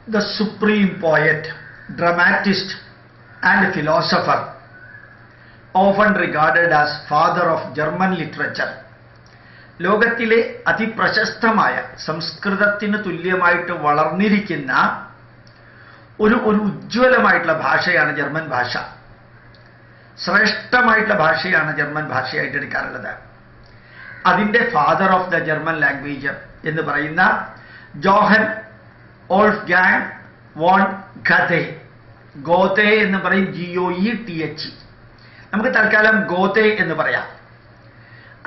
the supreme poet, dramatist, and philosopher, often regarded as father of German literature. ലോകത്തിലെ അതിപ്രശസ്തമായ സംസ്കൃതത്തിന് തുല്യമായിട്ട് വളർന്നിരിക്കുന്ന ഒരു ഉജ്ജ്വലമായിട്ടുള്ള ഭാഷയാണ് German ഭാഷ. ശ്രേഷ്ഠമായിട്ടുള്ള ഭാഷയാണ് ജർമ്മൻ ഭാഷയായിട്ട് എടുക്കാറുള്ളത്. അതിൻ്റെ father of the German language എന്ന് പറയുന്ന ജോഹൻ ഓൾഫ്ഗാങ് വോൺ ഗതെ, ഗോതെ എന്ന് പറയും, GOETH. നമുക്ക് തൽക്കാലം ഗോതെ എന്ന് പറയാം.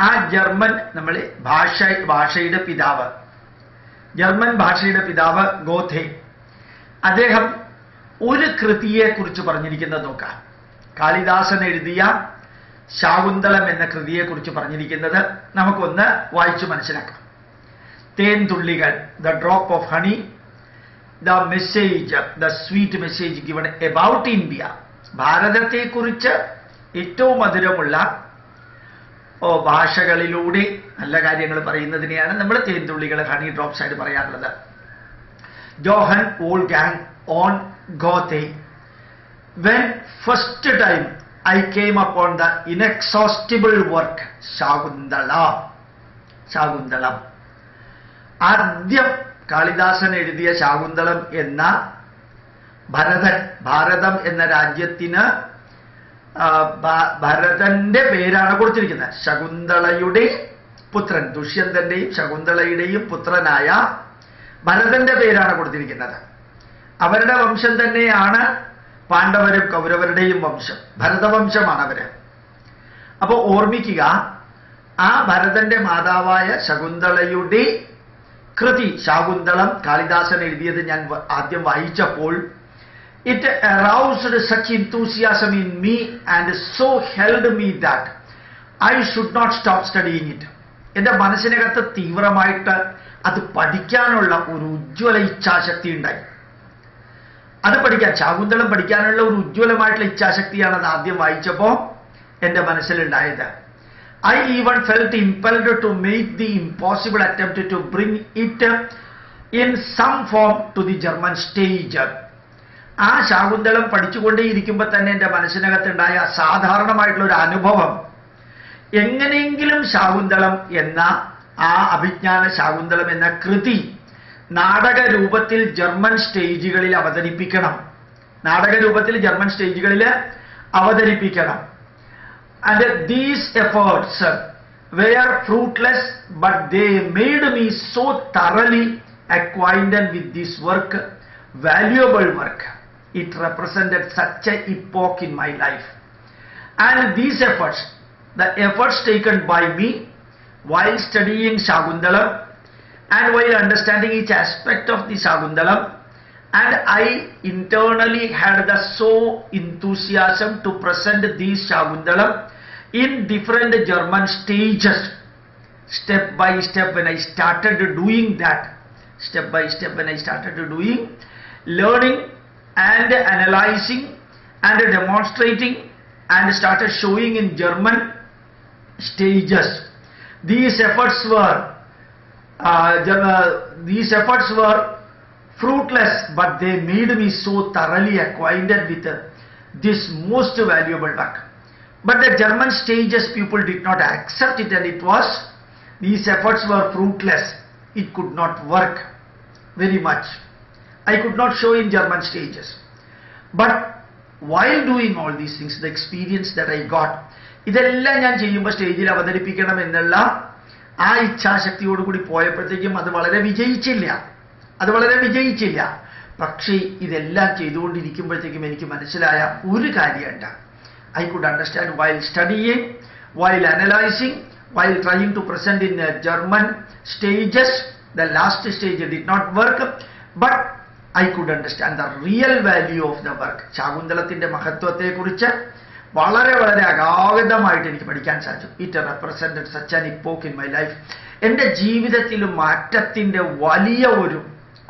ആ ജർമ്മൻ നമ്മൾ ഭാഷയുടെ പിതാവ്, ജർമ്മൻ ഭാഷയുടെ പിതാവ് ഗോതെ. അദ്ദേഹം ഒരു കൃതിയെക്കുറിച്ച് പറഞ്ഞിരിക്കുന്നത് നോക്കാം. കാളിദാസൻ എഴുതിയ ശാകുന്തളം എന്ന കൃതിയെക്കുറിച്ച് പറഞ്ഞിരിക്കുന്നത് നമുക്കൊന്ന് വായിച്ചു മനസ്സിലാക്കാം. തേൻതുള്ളികൾ, the drop of honey, the message, the sweet message given about India. ഭാരതത്തെക്കുറിച്ച് ഏറ്റവും മധുരമുള്ള ഭാഷകളിലൂടെ നല്ല കാര്യങ്ങൾ പറയുന്നതിനെയാണ് നമ്മൾ തേൻതുള്ളികൾ, ഹണി ഡ്രോപ്സ് ആയിട്ട് പറയാറുള്ളത്. Johann Wolfgang von Goethe. When first time I came upon the inexhaustible work Shakuntalam, ആദ്യം കാളിദാസൻ എഴുതിയ ശാകുന്തളം എന്ന ഭാരതം എന്ന രാജ്യത്തിന് ഭരതന്റെ പേരാണ് കൊടുത്തിരിക്കുന്നത്. ശകുന്തളയുടെ പുത്രൻ, ദുഷ്യന്തന്റെയും ശകുന്തളയുടെയും പുത്രനായ ഭരതന്റെ പേരാണ് കൊടുത്തിരിക്കുന്നത്. അവരുടെ വംശം തന്നെയാണ് പാണ്ഡവരും കൗരവരുടെയും വംശം, ഭരതവംശമാണ് അവര്. അപ്പോൾ ഓർമ്മിക്കുക, ആ ഭരതന്റെ മാതാവായ ശകുന്തളയുടെ കൃതി ശാകുന്തളം കാളിദാസൻ എഴുതിയത് ഞാൻ ആദ്യം വായിച്ചപ്പോൾ it aroused such enthusiasm in me and so held me that I should not stop studying it. എൻ്റെ മനസ്സിനകത്ത് തീവ്രമായിട്ട് അത് പഠിക്കാനുള്ള ഒരു ഉജ്ജ്വല ഇച്ഛാശക്തി ഉണ്ടായി. അത് പഠിക്കാൻ, ശാകുന്തളം പഠിക്കാനുള്ള ഒരു ഉജ്ജ്വലമായിട്ടുള്ള ഇച്ഛാശക്തിയാണ് അത് ആദ്യം വായിച്ചപ്പോൾ എൻ്റെ മനസ്സിലുണ്ടായത്. I even felt impelled to make the impossible attempt to bring it in some form to the German stage. ആ ശാകുന്തളം പഠിച്ചുകൊണ്ടേയിരിക്കുമ്പോൾ തന്നെ എൻ്റെ മനസ്സിനകത്തുണ്ടായ അസാധാരണമായിട്ടുള്ള ഒരു അനുഭവം, എങ്ങനെയെങ്കിലും ശാകുന്തളം എന്ന ആ അഭിജ്ഞാന ശാകുന്തളം എന്ന കൃതി നാടക രൂപത്തിൽ ജർമ്മൻ സ്റ്റേജുകളിൽ അവതരിപ്പിക്കണം, ജർമ്മൻ സ്റ്റേജുകളിൽ അവതരിപ്പിക്കണം. And these efforts were fruitless, but they made me so thoroughly acquainted with this work, valuable work. It represented such an epoch in my life. And these efforts, the efforts taken by me while studying Shakuntalam and while understanding each aspect of the Shakuntalam, and I internally had the so enthusiasm to present these Shakuntalam in different German stages. Step by step when I started doing that, learning and analyzing and demonstrating and started showing in German stages. These efforts were fruitless, but they made me so thoroughly acquainted with this most valuable work. But the German stages people did not accept it, and these efforts were fruitless. It could not work very much. I could not show in German stages. But while doing all these things, the experience that I got, ഇതെല്ലാം ഞാൻ ചെയ്യുമ്പോൾ സ്റ്റേജിൽ അവതരിപ്പിക്കണം എന്നുള്ള ആ ഇച്ഛാശക്തിയോടുകൂടി പോയപ്പോഴത്തേക്കും അത് വളരെ വിജയിച്ചില്ല. പക്ഷേ ഇതെല്ലാം ചെയ്തുകൊണ്ടിരിക്കുമ്പോഴത്തേക്കും എനിക്ക് മനസ്സിലായ ഒരു കാര്യമുണ്ട്. I could understand while studying, while analyzing, while trying to present in German stages, the last stage did not work, but I could understand the real value of the work. ശാകുന്തളത്തിന്റെ മഹത്വത്തെക്കുറിച്ച് വളരെ അഗാധമായിട്ട് എനിക്ക് പഠിക്കാൻ സാധിച്ചു. It represented such an epoch in my life. എൻ്റെ ജീവിതത്തിൽ മാറ്റത്തിന്റെ വലിയ ഒരു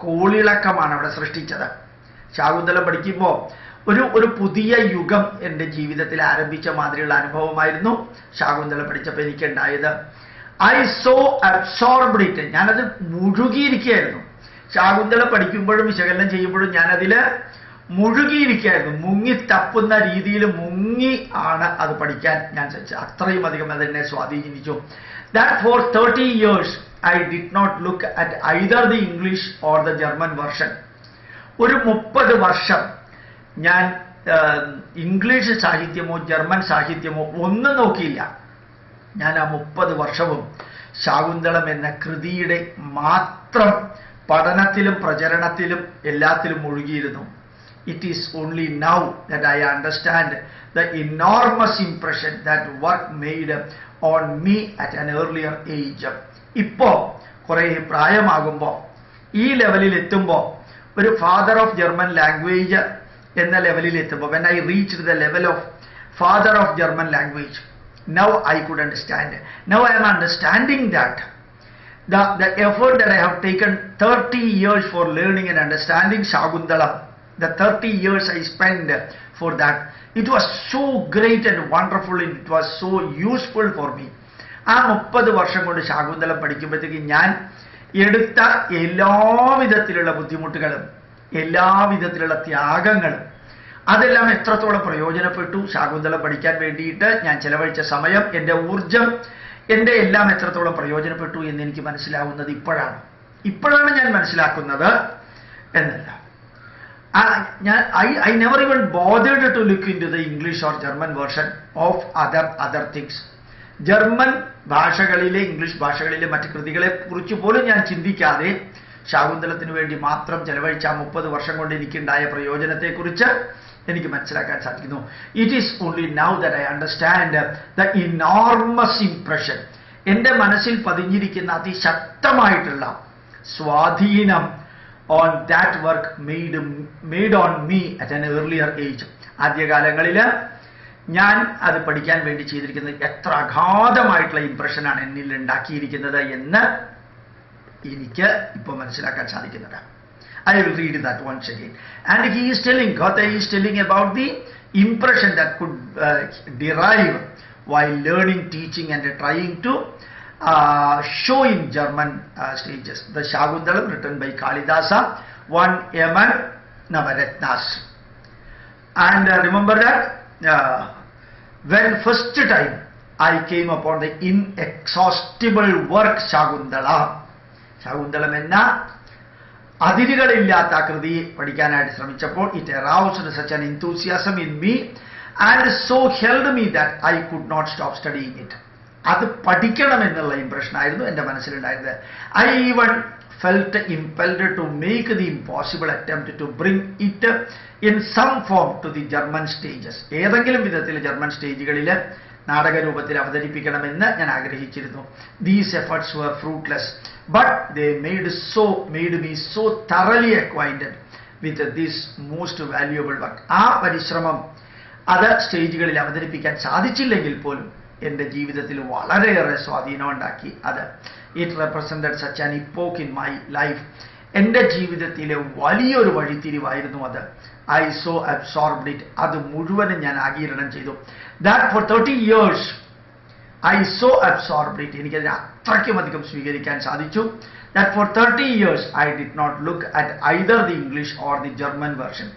കോളിളക്കമാണ് അവിടെ സൃഷ്ടിച്ചത്. ശാകുന്തളം പഠിക്കുമ്പോൾ ഒരു പുതിയ യുഗം എൻ്റെ ജീവിതത്തിൽ ആരംഭിച്ച മാതിരിയുള്ള അനുഭവമായിരുന്നു ശാകുന്തളം പഠിച്ചപ്പോൾ എനിക്കുണ്ടായത്. I so absorbed it. ഞാനത് മുഴുകിയിരിക്കുകയായിരുന്നു. ശാകുന്തളം പഠിക്കുമ്പോഴും വിശകലനം ചെയ്യുമ്പോഴും ഞാനതിൽ മുഴുകിയിരിക്കുകയായിരുന്നു. മുങ്ങി തപ്പുന്ന രീതിയിൽ മുങ്ങി ആണ് അത് പഠിക്കാൻ ഞാൻ ശ്രമിച്ചത്. അത്രയും അധികം അതെന്നെ സ്വാധീനിച്ചു. That for 30 years I did not look at either the English or the German version. ഒരു 30 വർഷം ഞാൻ ഇംഗ്ലീഷ് സാഹിത്യമോ ജർമ്മൻ സാഹിത്യമോ ഒന്നും നോക്കിയില്ല. ഞാൻ ആ 30 വർഷവും ശാകുന്തളം എന്ന കൃതിയുടെ മാത്രം പഠനത്തിലും പ്രചരണത്തിലും എല്ലാത്തിലും മുഴുകിയിരുന്നു. It is only now that I understand the enormous impression that work made on me at an earlier age. ഇപ്പോ കുറെ പ്രായമാകുമ്പോൾ ഈ ലെവലിൽ എത്തുമ്പോൾ ഒരു ഫാദർ ഓഫ് ജർമ്മൻ ലാംഗ്വേജ് എന്ന ലെവലിൽ എത്തുമ്പോൾ when I reached the level of father of German language, now I could understand. Now I am understanding that the effort that I have taken 30 years for learning and understanding Shakuntalam, the 30 years I spent for that, it was so great and wonderful and it was so useful for me. ആ 30 വർഷം കൊണ്ട് ശാകുന്തളം പഠിക്കുമ്പോഴത്തേക്ക് ഞാൻ എടുത്ത എല്ലാവിധത്തിലുള്ള ബുദ്ധിമുട്ടുകളും എല്ലാവിധത്തിലുള്ള ത്യാഗങ്ങളും അതെല്ലാം എത്രത്തോളം പ്രയോജനപ്പെട്ടു. ശാകുന്തളം പഠിക്കാൻ വേണ്ടിയിട്ട് ഞാൻ ചെലവഴിച്ച സമയം, എൻ്റെ ഊർജം, എൻ്റെ എല്ലാം എത്രത്തോളം പ്രയോജനപ്പെട്ടു എന്ന് എനിക്ക് മനസ്സിലാവുന്നത് ഇപ്പോഴാണ് ഞാൻ മനസ്സിലാക്കുന്നത് എന്നല്ല. I never even bothered to look into the English or German version of other things. German ഭാഷകളിലെ ഇംഗ്ലീഷ് ഭാഷകളിലെ മറ്റ് കൃതികളെ കുറിച്ച് പോലും ഞാൻ ചിന്തിക്കാതെ ശാകുന്തളത്തിന് വേണ്ടി മാത്രം ചെലവഴിച്ച 30 വർഷം കൊണ്ട് എനിക്കുണ്ടായ പ്രയോജനത്തെക്കുറിച്ച് എനിക്ക് മനസ്സിലാക്കാൻ സാധിക്കുന്നു. It is only now that I understand the enormous impression, എൻ്റെ മനസ്സിൽ പതിഞ്ഞിരിക്കുന്ന അതിശക്തമായിട്ടുള്ള സ്വാധീനം on that work made on me at an earlier age. ആദ്യകാലങ്ങളിൽ ഞാൻ അത് പഠിക്കാൻ വേണ്ടി ചെയ്തിരിക്കുന്നത് എത്ര അഗാധമായിട്ടുള്ള ഇംപ്രഷനാണ് എന്നിൽ ഉണ്ടാക്കിയിരിക്കുന്നത് എന്ന് എനിക്ക് ഇപ്പോൾ മനസ്സിലാക്കാൻ സാധിക്കുന്നുണ്ട്. I will read that once again. And he is telling, Goethe is telling about the impression that could derive while learning, teaching and trying to show in German stages. The Shakuntalam written by Kalidasa, 1 Yaman Navaratnas. And remember that when first time I came upon the inexhaustible work Shakuntalam എന്ന അതിരുകളില്ലാത്ത കൃതി പഠിക്കാനായിട്ട് ശ്രമിച്ചപ്പോൾ it aroused such an enthusiasm in me and so held me that I could not stop studying it. അത് പഠിക്കണമെന്നുള്ള impression ആയിരുന്നു എൻ്റെ മനസ്സിലുണ്ടായിരുന്നത്. I even felt impelled to make the impossible attempt to bring it in some form to the German stages. ഏതെങ്കിലും വിധത്തിൽ German സ്റ്റേജുകളിൽ നാടകരൂപത്തിൽ അവതരിപ്പിക്കണമെന്ന് ഞാൻ ആഗ്രഹിച്ചിരുന്നു. These efforts were fruitless, but they made me so thoroughly acquainted with this most valuable work. ആ പരിശ്രമം അത് സ്റ്റേജുകളിൽ അവതരിപ്പിക്കാൻ സാധിച്ചില്ലെങ്കിൽ പോലും എൻ്റെ ജീവിതത്തിൽ വളരെയേറെ സ്വാധീനം ഉണ്ടാക്കി. അത് it represented such an epoch in my life. എൻ്റെ ജീവിതത്തിലെ വലിയൊരു വഴിത്തിരിവായിരുന്നു അത്. I so absorbed it. അത് മുഴുവനും ഞാൻ ആഗീരണം ചെയ്തു. That for 30 years I so absorbed it. എനിക്കതിനെ അത്രയ്ക്കും അധികം സ്വീകരിക്കാൻ സാധിച്ചു. That for 30 years I did not look at either the English or the German version.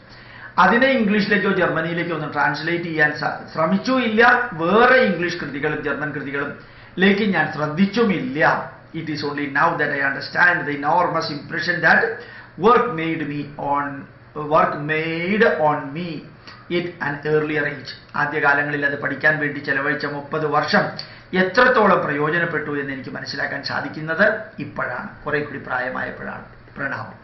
അതിനെ ഇംഗ്ലീഷിലേക്കോ ജർമ്മനിയിലേക്കോ ഒന്നും ട്രാൻസ്ലേറ്റ് ചെയ്യാൻ ശ്രമിച്ചുമില്ല. വേറെ ഇംഗ്ലീഷ് കൃതികളും ജർമ്മൻ കൃതികളിലേക്ക് ഞാൻ ശ്രദ്ധിച്ചുമില്ല. It is only now that I understand the enormous impression that work made on me at an earlier age. ആദ്യകാലങ്ങളിൽ അത് പഠിക്കാൻ വേണ്ടി ചെലവഴിച്ച 30 വർഷം എത്രത്തോളം പ്രയോജനപ്പെട്ടു എന്ന് എനിക്ക് മനസ്സിലാക്കാൻ സാധിക്കുന്നത് ഇപ്പോഴാണ്, കുറെ കൂടി പ്രായമായപ്പോഴാണ്. പ്രണാമം.